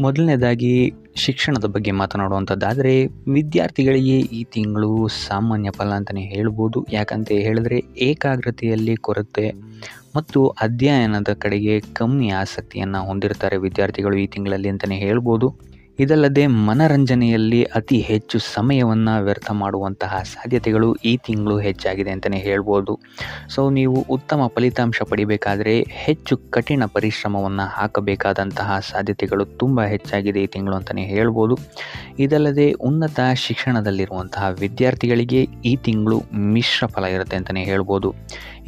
ಮೊದಲನೇದಾಗಿ ಶಿಕ್ಷಣದ ಬಗ್ಗೆ ಮಾತನಾಡುವಂಥದ್ದಾದರೆ ವಿದ್ಯಾರ್ಥಿಗಳಿಗೆ ಈ ತಿಂಗಳು ಸಾಮಾನ್ಯ ಫಲ ಅಂತಲೇ ಹೇಳ್ಬೋದು. ಯಾಕಂತ ಹೇಳಿದ್ರೆ ಏಕಾಗ್ರತೆಯಲ್ಲಿ ಕೊರತೆ ಮತ್ತು ಅಧ್ಯಯನದ ಕಡೆಗೆ ಕಮ್ಮಿ ಆಸಕ್ತಿಯನ್ನು ಹೊಂದಿರ್ತಾರೆ ವಿದ್ಯಾರ್ಥಿಗಳು ಈ ತಿಂಗಳಲ್ಲಿ ಅಂತಲೇ ಹೇಳ್ಬೋದು. ಇದಲ್ಲದೆ ಮನರಂಜನೆಯಲ್ಲಿ ಅತಿ ಹೆಚ್ಚು ಸಮಯವನ್ನು ವ್ಯರ್ಥ ಮಾಡುವಂತಹ ಸಾಧ್ಯತೆಗಳು ಈ ತಿಂಗಳು ಹೆಚ್ಚಾಗಿದೆ ಅಂತಲೇ ಹೇಳ್ಬೋದು. ಸೊ ನೀವು ಉತ್ತಮ ಫಲಿತಾಂಶ ಪಡಿಬೇಕಾದರೆ ಹೆಚ್ಚು ಕಠಿಣ ಪರಿಶ್ರಮವನ್ನು ಹಾಕಬೇಕಾದಂತಹ ಸಾಧ್ಯತೆಗಳು ತುಂಬ ಹೆಚ್ಚಾಗಿದೆ ಈ ತಿಂಗಳು ಅಂತಲೇ ಹೇಳ್ಬೋದು. ಇದಲ್ಲದೆ ಉನ್ನತ ಶಿಕ್ಷಣದಲ್ಲಿರುವಂತಹ ವಿದ್ಯಾರ್ಥಿಗಳಿಗೆ ಈ ತಿಂಗಳು ಮಿಶ್ರ ಫಲ ಇರುತ್ತೆ ಅಂತಲೇ ಹೇಳ್ಬೋದು.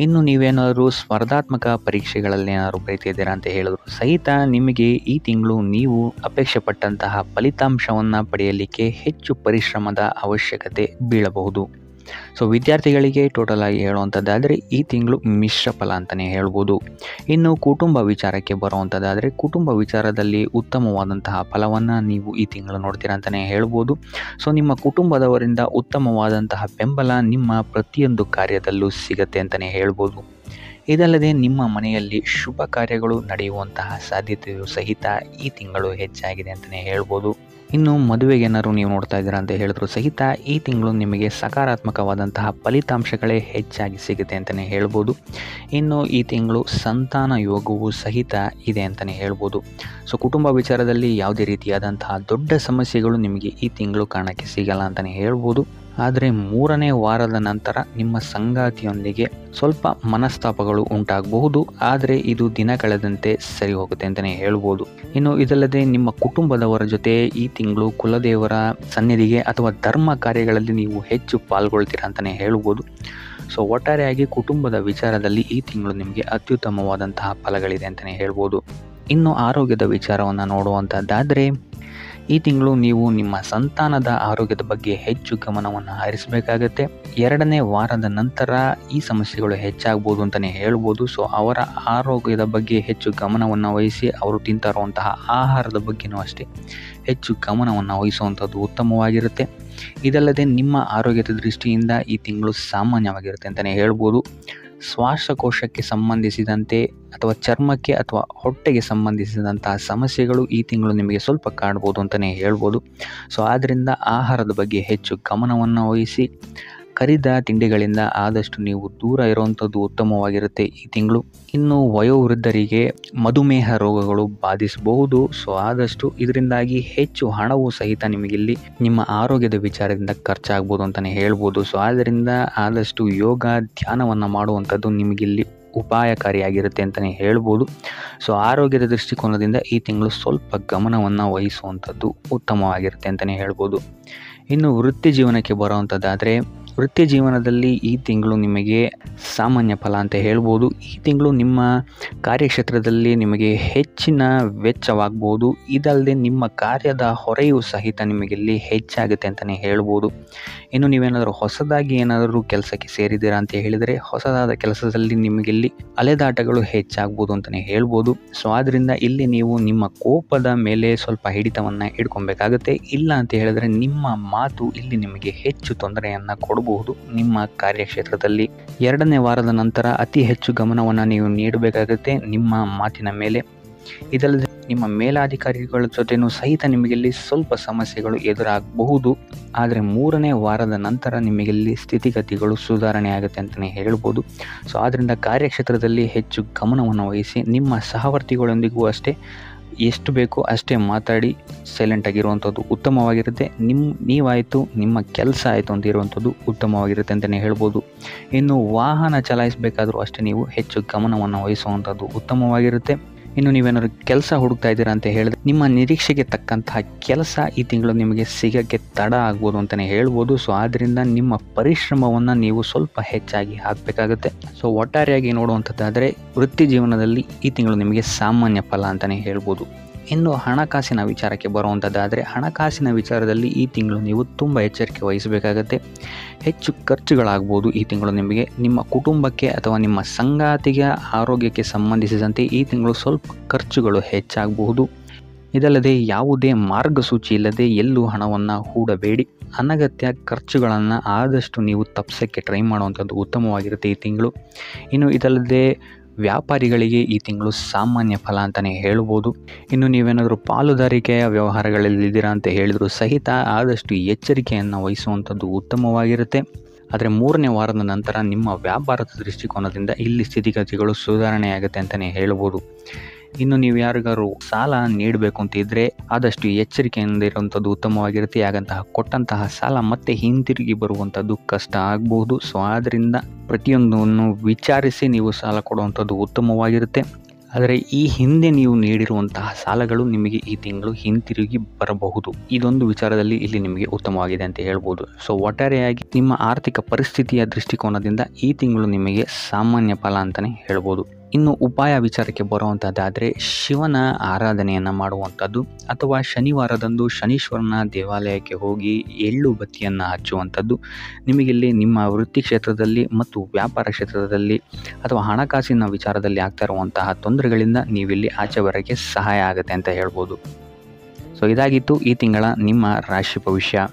ಇನ್ನು ನೀವೇನಾದರೂ ಸ್ಪರ್ಧಾತ್ಮಕ ಪರೀಕ್ಷೆಗಳಲ್ಲೇನಾದ್ರು ಬರೀತಿದ್ದೀರಾ ಅಂತ ಹೇಳಿದ್ರು ಸಹಿತ ನಿಮಗೆ ಈ ತಿಂಗಳು ನೀವು ಅಪೇಕ್ಷೆ ಪಟ್ಟಂತಹ ಫಲಿತಾಂಶವನ್ನು ಪಡೆಯಲಿಕ್ಕೆ ಹೆಚ್ಚು ಪರಿಶ್ರಮದ ಅವಶ್ಯಕತೆ ಬೀಳಬಹುದು. ಸೊ ವಿದ್ಯಾರ್ಥಿಗಳಿಗೆ ಟೋಟಲ್ ಆಗಿ ಹೇಳುವಂಥದ್ದಾದರೆ ಈ ತಿಂಗಳು ಮಿಶ್ರ ಫಲ ಅಂತಲೇ ಹೇಳ್ಬೋದು. ಇನ್ನು ಕುಟುಂಬ ವಿಚಾರಕ್ಕೆ ಬರುವಂಥದ್ದಾದರೆ ಕುಟುಂಬ ವಿಚಾರದಲ್ಲಿ ಉತ್ತಮವಾದಂತಹ ಫಲವನ್ನು ನೀವು ಈ ತಿಂಗಳು ನೋಡ್ತೀರಾ ಅಂತಲೇ ಹೇಳ್ಬೋದು. ಸೊ ನಿಮ್ಮ ಕುಟುಂಬದವರಿಂದ ಉತ್ತಮವಾದಂತಹ ಬೆಂಬಲ ನಿಮ್ಮ ಪ್ರತಿಯೊಂದು ಕಾರ್ಯದಲ್ಲೂ ಸಿಗತ್ತೆ ಅಂತಲೇ ಹೇಳ್ಬೋದು. ಇದಲ್ಲದೆ ನಿಮ್ಮ ಮನೆಯಲ್ಲಿ ಶುಭ ಕಾರ್ಯಗಳು ನಡೆಯುವಂತಹ ಸಾಧ್ಯತೆಯು ಸಹಿತ ಈ ತಿಂಗಳು ಹೆಚ್ಚಾಗಿದೆ ಅಂತಲೇ ಹೇಳ್ಬೋದು. ಇನ್ನು ಮದುವೆಗೆ ಏನಾದ್ರು ನೀವು ನೋಡ್ತಾ ಇದ್ದೀರಾ ಅಂತ ಹೇಳಿದ್ರು ಸಹಿತ ಈ ತಿಂಗಳು ನಿಮಗೆ ಸಕಾರಾತ್ಮಕವಾದಂತಹ ಫಲಿತಾಂಶಗಳೇ ಹೆಚ್ಚಾಗಿ ಸಿಗುತ್ತೆ ಅಂತಲೇ ಹೇಳ್ಬೋದು. ಇನ್ನು ಈ ತಿಂಗಳು ಸಂತಾನ ಯೋಗವು ಸಹಿತ ಇದೆ ಅಂತಲೇ ಹೇಳ್ಬೋದು. ಸೊ ಕುಟುಂಬ ವಿಚಾರದಲ್ಲಿ ಯಾವುದೇ ರೀತಿಯಾದಂತಹ ದೊಡ್ಡ ಸಮಸ್ಯೆಗಳು ನಿಮಗೆ ಈ ತಿಂಗಳು ಕಾಣಕ್ಕೆ ಸಿಗಲ್ಲ ಅಂತಲೇ ಹೇಳ್ಬೋದು. ಆದರೆ 3ನೇ ವಾರದ ನಂತರ ನಿಮ್ಮ ಸಂಗಾತಿಯೊಂದಿಗೆ ಸ್ವಲ್ಪ ಮನಸ್ತಾಪಗಳು ಉಂಟಾಗಬಹುದು. ಆದರೆ ಇದು ದಿನ ಕಳೆದಂತೆ ಸರಿ ಹೋಗುತ್ತೆ ಅಂತಲೇ ಹೇಳ್ಬೋದು. ಇನ್ನು ಇದಲ್ಲದೆ ನಿಮ್ಮ ಕುಟುಂಬದವರ ಜೊತೆ ಈ ತಿಂಗಳು ಕುಲದೇವರ ಸನ್ನಿಧಿಗೆ ಅಥವಾ ಧರ್ಮ ಕಾರ್ಯಗಳಲ್ಲಿ ನೀವು ಹೆಚ್ಚು ಪಾಲ್ಗೊಳ್ತೀರಾ ಅಂತಲೇ ಹೇಳ್ಬೋದು. ಸೊ ಒಟ್ಟಾರೆಯಾಗಿ ಕುಟುಂಬದ ವಿಚಾರದಲ್ಲಿ ಈ ತಿಂಗಳು ನಿಮಗೆ ಅತ್ಯುತ್ತಮವಾದಂತಹ ಫಲಗಳಿದೆ ಅಂತಲೇ ಹೇಳ್ಬೋದು. ಇನ್ನು ಆರೋಗ್ಯದ ವಿಚಾರವನ್ನು ನೋಡುವಂಥದ್ದಾದರೆ ಈ ತಿಂಗಳು ನೀವು ನಿಮ್ಮ ಸಂತಾನದ ಆರೋಗ್ಯದ ಬಗ್ಗೆ ಹೆಚ್ಚು ಗಮನವನ್ನು ಹರಿಸಬೇಕಾಗತ್ತೆ. 2ನೇ ವಾರದ ನಂತರ ಈ ಸಮಸ್ಯೆಗಳು ಹೆಚ್ಚಾಗ್ಬೋದು ಅಂತಲೇ ಹೇಳ್ಬೋದು. ಸೊ ಅವರ ಆರೋಗ್ಯದ ಬಗ್ಗೆ ಹೆಚ್ಚು ಗಮನವನ್ನು ವಹಿಸಿ ಅವರು ತಿಂತಾ ಇರುವಂತಹ ಆಹಾರದ ಬಗ್ಗೆಯೂ ಅಷ್ಟೇ ಹೆಚ್ಚು ಗಮನವನ್ನು ವಹಿಸುವಂಥದ್ದು ಉತ್ತಮವಾಗಿರುತ್ತೆ. ಇದಲ್ಲದೆ ನಿಮ್ಮ ಆರೋಗ್ಯದ ದೃಷ್ಟಿಯಿಂದ ಈ ತಿಂಗಳು ಸಾಮಾನ್ಯವಾಗಿರುತ್ತೆ ಅಂತಲೇ ಹೇಳ್ಬೋದು. ಶ್ವಾಸಕೋಶಕ್ಕೆ ಸಂಬಂಧಿಸಿದಂತೆ ಅಥವಾ ಚರ್ಮಕ್ಕೆ ಅಥವಾ ಹೊಟ್ಟೆಗೆ ಸಂಬಂಧಿಸಿದಂತಹ ಸಮಸ್ಯೆಗಳು ಈ ತಿಂಗಳು ನಿಮಗೆ ಸ್ವಲ್ಪ ಕಾಡ್ಬೋದು ಅಂತಲೇ ಹೇಳ್ಬೋದು. ಸೊ ಆದ್ದರಿಂದ ಆಹಾರದ ಬಗ್ಗೆ ಹೆಚ್ಚು ಗಮನವನ್ನು ವಹಿಸಿ ಕರಿದ ತಿಂಡಿಗಳಿಂದ ಆದಷ್ಟು ನೀವು ದೂರ ಇರುವಂಥದ್ದು ಉತ್ತಮವಾಗಿರುತ್ತೆ ಈ ತಿಂಗಳು. ಇನ್ನು ವಯೋವೃದ್ಧರಿಗೆ ಮಧುಮೇಹ ರೋಗಗಳು ಬಾಧಿಸಬಹುದು. ಸೊ ಆದಷ್ಟು ಇದರಿಂದಾಗಿ ಹೆಚ್ಚು ಹಣವು ಸಹಿತ ನಿಮಗಿಲ್ಲಿ ನಿಮ್ಮ ಆರೋಗ್ಯದ ವಿಚಾರದಿಂದ ಖರ್ಚಾಗ್ಬೋದು ಅಂತಲೇ ಹೇಳ್ಬೋದು. ಸೊ ಆದ್ದರಿಂದ ಆದಷ್ಟು ಯೋಗ ಧ್ಯಾನವನ್ನು ಮಾಡುವಂಥದ್ದು ನಿಮಗಿಲ್ಲಿ ಉಪಾಯಕಾರಿಯಾಗಿರುತ್ತೆ ಅಂತಲೇ ಹೇಳ್ಬೋದು. ಸೊ ಆರೋಗ್ಯದ ದೃಷ್ಟಿಕೋನದಿಂದ ಈ ತಿಂಗಳು ಸ್ವಲ್ಪ ಗಮನವನ್ನು ವಹಿಸುವಂಥದ್ದು ಉತ್ತಮವಾಗಿರುತ್ತೆ ಅಂತಲೇ ಹೇಳ್ಬೋದು. ಇನ್ನು ವೃತ್ತಿ ಜೀವನಕ್ಕೆ ಬರುವಂಥದ್ದಾದರೆ ವೃತ್ತಿ ಜೀವನದಲ್ಲಿ ಈ ತಿಂಗಳು ನಿಮಗೆ ಸಾಮಾನ್ಯ ಫಲ ಅಂತ ಹೇಳ್ಬೋದು. ಈ ತಿಂಗಳು ನಿಮ್ಮ ಕಾರ್ಯಕ್ಷೇತ್ರದಲ್ಲಿ ನಿಮಗೆ ಹೆಚ್ಚಿನ ವೆಚ್ಚವಾಗ್ಬೋದು. ಇದಲ್ಲದೆ ನಿಮ್ಮ ಕಾರ್ಯದ ಹೊರೆಯೂ ಸಹಿತ ನಿಮಗಿಲ್ಲಿ ಹೆಚ್ಚಾಗುತ್ತೆ ಅಂತಲೇ ಹೇಳ್ಬೋದು. ಇನ್ನು ನೀವೇನಾದರೂ ಹೊಸದಾಗಿ ಏನಾದರೂ ಕೆಲಸಕ್ಕೆ ಸೇರಿದ್ದೀರಾ ಅಂತ ಹೇಳಿದರೆ ಹೊಸದಾದ ಕೆಲಸದಲ್ಲಿ ನಿಮಗಿಲ್ಲಿ ಅಲೆದಾಟಗಳು ಹೆಚ್ಚಾಗ್ಬೋದು ಅಂತಲೇ ಹೇಳ್ಬೋದು. ಸೊ ಆದ್ದರಿಂದ ಇಲ್ಲಿ ನೀವು ನಿಮ್ಮ ಕೋಪದ ಮೇಲೆ ಸ್ವಲ್ಪ ಹಿಡಿತವನ್ನು ಇಟ್ಕೊಬೇಕಾಗುತ್ತೆ. ಇಲ್ಲ ಅಂತ ಹೇಳಿದರೆ ನಿಮ್ಮ ಮಾತು ಇಲ್ಲಿ ನಿಮಗೆ ಹೆಚ್ಚು ತೊಂದರೆಯನ್ನು ಕೊಡಬಹುದು ನಿಮ್ಮ ಕಾರ್ಯಕ್ಷೇತ್ರದಲ್ಲಿ. 2ನೇ ವಾರದ ನಂತರ ಅತಿ ಹೆಚ್ಚು ಗಮನವನ್ನು ನೀವು ನೀಡಬೇಕಾಗುತ್ತೆ ನಿಮ್ಮ ಮಾತಿನ ಮೇಲೆ. ಇದಲ್ಲದೆ ನಿಮ್ಮ ಮೇಲಾಧಿಕಾರಿಗಳ ಜೊತೆನೂ ಸಹಿತ ನಿಮಗಿಲ್ಲಿ ಸ್ವಲ್ಪ ಸಮಸ್ಯೆಗಳು ಎದುರಾಗಬಹುದು. ಆದರೆ 3ನೇ ವಾರದ ನಂತರ ನಿಮಗಿಲ್ಲಿ ಸ್ಥಿತಿಗತಿಗಳು ಸುಧಾರಣೆ ಆಗುತ್ತೆ ಅಂತಲೇ ಹೇಳ್ಬೋದು. ಸೊ ಆದ್ದರಿಂದ ಕಾರ್ಯಕ್ಷೇತ್ರದಲ್ಲಿ ಹೆಚ್ಚು ಗಮನವನ್ನು ವಹಿಸಿ ನಿಮ್ಮ ಸಹವರ್ತಿಗಳೊಂದಿಗೂ ಅಷ್ಟೇ ಎಷ್ಟು ಬೇಕೋ ಅಷ್ಟೇ ಮಾತಾಡಿ ಸೈಲೆಂಟ್ ಆಗಿರುವಂಥದ್ದು ಉತ್ತಮವಾಗಿರುತ್ತೆ. ನೀವಾಯಿತು ನಿಮ್ಮ ಕೆಲಸ ಆಯಿತು ಅಂತ ಇರುವಂಥದ್ದು ಉತ್ತಮವಾಗಿರುತ್ತೆ ಅಂತಲೇ ಹೇಳ್ಬೋದು. ಇನ್ನು ವಾಹನ ಚಲಾಯಿಸಬೇಕಾದ್ರೂ ಅಷ್ಟೇ ನೀವು ಹೆಚ್ಚು ಗಮನವನ್ನು ವಹಿಸುವಂಥದ್ದು ಉತ್ತಮವಾಗಿರುತ್ತೆ. ಇನ್ನು ನೀವೇನಾದ್ರು ಕೆಲಸ ಹುಡುಕ್ತಾ ಇದ್ದೀರಾ ಅಂತ ಹೇಳಿದ್ರೆ ನಿಮ್ಮ ನಿರೀಕ್ಷೆಗೆ ತಕ್ಕಂತಹ ಕೆಲಸ ಈ ತಿಂಗಳು ನಿಮಗೆ ಸಿಗೋಕ್ಕೆ ತಡ ಆಗ್ಬೋದು ಅಂತಲೇ ಹೇಳ್ಬೋದು. ಸೊ ಆದ್ದರಿಂದ ನಿಮ್ಮ ಪರಿಶ್ರಮವನ್ನು ನೀವು ಸ್ವಲ್ಪ ಹೆಚ್ಚಾಗಿ ಹಾಕಬೇಕಾಗುತ್ತೆ. ಸೊ ಒಟ್ಟಾರೆಯಾಗಿ ನೋಡುವಂಥದ್ದಾದರೆ ವೃತ್ತಿ ಜೀವನದಲ್ಲಿ ಈ ತಿಂಗಳು ನಿಮಗೆ ಸಾಮಾನ್ಯ ಫಲ ಅಂತಲೇ ಹೇಳ್ಬೋದು. ಇನ್ನು ಹಣಕಾಸಿನ ವಿಚಾರಕ್ಕೆ ಬರುವಂಥದ್ದಾದರೆ ಹಣಕಾಸಿನ ವಿಚಾರದಲ್ಲಿ ಈ ತಿಂಗಳು ನೀವು ತುಂಬ ಎಚ್ಚರಿಕೆ ವಹಿಸಬೇಕಾಗತ್ತೆ. ಹೆಚ್ಚು ಖರ್ಚುಗಳಾಗ್ಬೋದು ಈ ತಿಂಗಳು ನಿಮಗೆ ನಿಮ್ಮ ಕುಟುಂಬಕ್ಕೆ ಅಥವಾ ನಿಮ್ಮ ಸಂಗಾತಿಗೆ ಆರೋಗ್ಯಕ್ಕೆ ಸಂಬಂಧಿಸಿದಂತೆ ಈ ತಿಂಗಳು ಸ್ವಲ್ಪ ಖರ್ಚುಗಳು ಹೆಚ್ಚಾಗಬಹುದು. ಇದಲ್ಲದೆ ಯಾವುದೇ ಮಾರ್ಗಸೂಚಿ ಇಲ್ಲದೆ ಎಲ್ಲೂ ಹಣವನ್ನು ಹೂಡಬೇಡಿ. ಅನಗತ್ಯ ಖರ್ಚುಗಳನ್ನು ಆದಷ್ಟು ನೀವು ತಪ್ಪಿಸೋಕ್ಕೆ ಟ್ರೈ ಮಾಡುವಂಥದ್ದು ಉತ್ತಮವಾಗಿರುತ್ತೆ ಈ ತಿಂಗಳು. ಇನ್ನು ಇದಲ್ಲದೆ ವ್ಯಾಪಾರಿಗಳಿಗೆ ಈ ತಿಂಗಳು ಸಾಮಾನ್ಯ ಫಲ ಅಂತಲೇ ಹೇಳ್ಬೋದು. ಇನ್ನು ನೀವೇನಾದರೂ ಪಾಲುದಾರಿಕೆಯ ವ್ಯವಹಾರಗಳಲ್ಲಿದ್ದೀರಾ ಅಂತ ಹೇಳಿದರೂ ಸಹಿತ ಆದಷ್ಟು ಎಚ್ಚರಿಕೆಯನ್ನು ವಹಿಸುವಂಥದ್ದು ಉತ್ತಮವಾಗಿರುತ್ತೆ. ಆದರೆ 3ನೇ ವಾರದ ನಂತರ ನಿಮ್ಮ ವ್ಯಾಪಾರದ ದೃಷ್ಟಿಕೋನದಿಂದ ಇಲ್ಲಿ ಸ್ಥಿತಿಗತಿಗಳು ಸುಧಾರಣೆಯಾಗುತ್ತೆ ಅಂತಲೇ ಹೇಳ್ಬೋದು. ಇನ್ನು ನೀವು ಯಾರಿಗಾರು ಸಾಲ ನೀಡಬೇಕು ಅಂತ ಇದ್ದರೆ ಆದಷ್ಟು ಎಚ್ಚರಿಕೆಯಿಂದ ಇರುವಂಥದ್ದು ಉತ್ತಮವಾಗಿರುತ್ತೆ. ಯಾಕಂತಹ ಕೊಟ್ಟಂತಹ ಸಾಲ ಮತ್ತೆ ಹಿಂತಿರುಗಿ ಬರುವಂಥದ್ದು ಕಷ್ಟ ಆಗಬಹುದು. ಸೊ ಆದ್ದರಿಂದ ಪ್ರತಿಯೊಂದನ್ನು ವಿಚಾರಿಸಿ ನೀವು ಸಾಲ ಕೊಡುವಂಥದ್ದು ಉತ್ತಮವಾಗಿರುತ್ತೆ. ಆದರೆ ಈ ಹಿಂದೆ ನೀವು ನೀಡಿರುವಂತಹ ಸಾಲಗಳು ನಿಮಗೆ ಈ ತಿಂಗಳು ಹಿಂತಿರುಗಿ ಬರಬಹುದು. ಇದೊಂದು ವಿಚಾರದಲ್ಲಿ ಇಲ್ಲಿ ನಿಮಗೆ ಉತ್ತಮವಾಗಿದೆ ಅಂತ ಹೇಳ್ಬೋದು. ಸೊ ಒಟ್ಟಾರೆಯಾಗಿ ನಿಮ್ಮ ಆರ್ಥಿಕ ಪರಿಸ್ಥಿತಿಯ ದೃಷ್ಟಿಕೋನದಿಂದ ಈ ತಿಂಗಳು ನಿಮಗೆ ಸಾಮಾನ್ಯ ಫಲ ಅಂತಲೇ ಹೇಳ್ಬೋದು. ಇನ್ನು ಉಪಾಯ ವಿಚಾರಕ್ಕೆ ಬರುವಂಥದ್ದಾದರೆ ಶಿವನ ಆರಾಧನೆಯನ್ನು ಮಾಡುವಂಥದ್ದು ಅಥವಾ ಶನಿವಾರದಂದು ಶನೀಶ್ವರನ ದೇವಾಲಯಕ್ಕೆ ಹೋಗಿ ಎಳ್ಳು ಬತ್ತಿಯನ್ನು ಹಚ್ಚುವಂಥದ್ದು ನಿಮಗಿಲ್ಲಿ ನಿಮ್ಮ ವೃತ್ತಿ ಕ್ಷೇತ್ರದಲ್ಲಿ ಮತ್ತು ವ್ಯಾಪಾರ ಕ್ಷೇತ್ರದಲ್ಲಿ ಅಥವಾ ಹಣಕಾಸಿನ ವಿಚಾರದಲ್ಲಿ ಆಗ್ತಾ ಇರುವಂತಹ ತೊಂದರೆಗಳಿಂದ ನೀವಿಲ್ಲಿ ಆಚೆ ಬರೋಕ್ಕೆ ಸಹಾಯ ಆಗುತ್ತೆ ಅಂತ ಹೇಳ್ಬೋದು. ಸೊ ಇದಾಗಿತ್ತು ಈ ತಿಂಗಳ ನಿಮ್ಮ ರಾಶಿ ಭವಿಷ್ಯ.